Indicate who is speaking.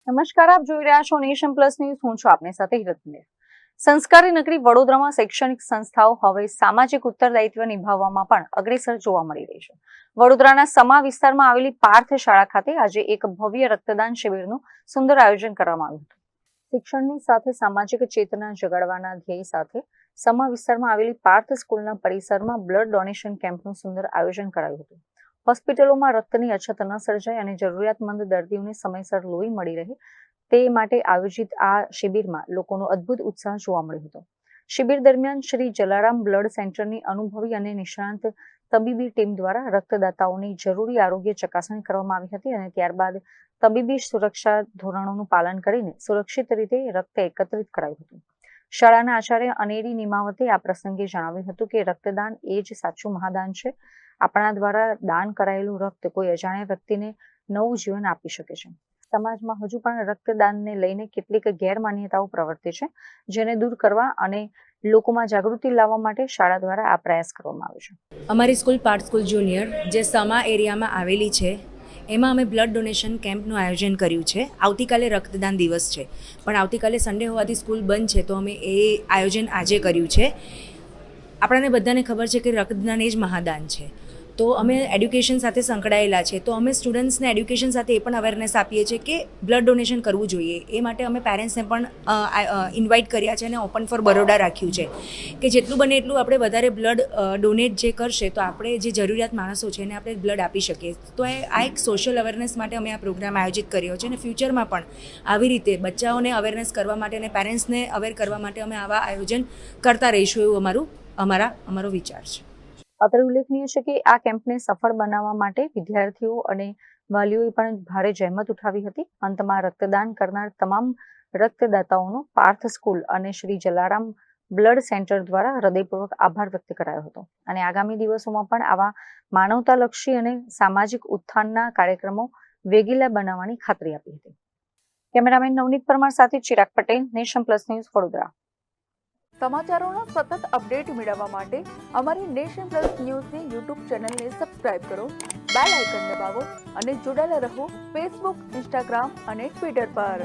Speaker 1: નમસ્કાર, આપ જોઈ રહ્યા છો નેશન પ્લસ ન્યૂઝ. હું છું આપની સાથે હિરતને. સંસ્કારી નગરી વડોદરામાં શૈક્ષણિક સંસ્થાઓ હવે સામાજિક ઉત્તરદાયિત્વ નિભાવવામાં પણ અગ્રેસર જોવા મળી રહી છે. વડોદરાના સમા વિસ્તારમાં આવેલી પાર્થ શાળા ખાતે આજે એક ભવ્ય રક્તદાન શિબિરનું સુંદર આયોજન કરવામાં આવ્યું હતું. શિક્ષણની સાથે સામાજિક ચેતના જગાડવાના ધ્યેય સાથે સમા વિસ્તારમાં આવેલી પાર્થ સ્કૂલના પરિસરમાં બ્લડ ડોનેશન કેમ્પનું સુંદર આયોજન કરાયું હતું. હોસ્પિટલોમાં રક્તની અછત ન સર્જાય અને જરૂરિયાતમંદ દર્દીઓને સમયસર લોહી મળી રહે તે માટે આયોજિત આ શિબિરમાં લોકોનો અદ્ભુત ઉત્સાહ જોવા મળ્યો હતો. શિબિર દરમિયાન શ્રી જલારામ બ્લડ સેન્ટરની અનુભવી અને નિષ્ણાંત તબીબી ટીમ દ્વારા રક્તદાતાઓની જરૂરી આરોગ્ય ચકાસણી કરવામાં આવી હતી અને ત્યારબાદ તબીબી સુરક્ષા ધોરણોનું પાલન કરીને સુરક્ષિત રીતે રક્ત એકત્રિત કરાયું હતું. શાળાના આચાર્ય અનેરી નિમાવતે આ પ્રસંગે જણાવ્યું હતું કે રક્તદાન એ જ સાચું મહાદાન છે. આપણા દ્વારા દાન કરાયેલું રક્ત કોઈ અજાણ્યા વ્યક્તિને નવું જીવન આપી શકે છે. સમાજમાં હજુ પણ રક્તદાનને લઈને કેટલીક ગેરમાન્યતાઓ પ્રવર્તે છે, જેને દૂર કરવા અને લોકોમાં જાગૃતિ લાવવા માટે શાળા દ્વારા આ પ્રયાસ કરવામાં આવ્યો છે.
Speaker 2: અમારી સ્કૂલ પાર્થ સ્કૂલ જુનિયર જે સમા એરિયામાં આવેલી છે, એમાં અમે બ્લડ ડોનેશન કેમ્પનું આયોજન કર્યું છે. આવતીકાલે રક્તદાન દિવસ છે, પણ આવતીકાલે સન્ડે હોવાથી સ્કૂલ બંધ છે, તો અમે એ આયોજન આજે કર્યું છે. આપણને બધાને ખબર છે કે રક્તદાન એ જ મહાદાન છે. તો અમે એડ્યુકેશન સાથે સંકળાયેલા છે, તો અમે સ્ટુડન્ટ્સને એડ્યુકેશન સાથે એ પણ અવેરનેસ આપીએ છીએ કે બ્લડ ડોનેશન કરવું જોઈએ. એ માટે અમે પેરેન્ટ્સને પણ ઇન્વાઇટ કર્યા છે અને ઓપન ફોર બરોડા રાખ્યું છે કે જેટલું બને એટલું આપણે વધારે બ્લડ ડોનેટ જે કરશે તો આપણે જે જરૂરિયાત માણસો છે એને આપણે બ્લડ આપી શકીએ. તો આ એક સોશિયલ અવેરનેસ માટે અમે આ પ્રોગ્રામ આયોજિત કર્યો છે અને ફ્યુચરમાં પણ આવી રીતે બચ્ચાઓને અવેરનેસ કરવા માટે અને પેરેન્ટ્સને અવેર કરવા માટે અમે આવા આયોજન કરતા રહીશું એવું અમારો વિચાર છે.
Speaker 1: અત્રે ઉલ્લેખનીય છે કે આ કેમ્પને સફળ બનાવવા માટે વિદ્યાર્થીઓ અને વાલીઓએ પણ ભારે જહેમત ઉઠાવી હતી. અંતમાં રક્તદાન કરનાર તમામ રક્તદાતાઓનો પાર્થ સ્કૂલ અને શ્રી જલારામ બ્લડ સેન્ટર દ્વારા હૃદયપૂર્વક આભાર વ્યક્ત કરાયો હતો અને આગામી દિવસોમાં પણ આવા માનવતાલક્ષી અને સામાજિક ઉત્થાનના કાર્યક્રમો વેગીલા બનાવવાની ખાતરી આપી હતી. કેમેરામેન નવનીત પરમાર સાથે Chirag Patel, nation plus news, Vadodara.
Speaker 3: સમાચારોના સતત અપડેટ મેળવવા માટે અમારી નેશન પ્લસ ન્યૂઝની યુટ્યુબ ચેનલને સબસ્ક્રાઇબ કરો, બેલ આઇકન દબાવો અને જોડાયેલા રહો ફેસબુક, ઇન્સ્ટાગ્રામ અને ટ્વિટર પર.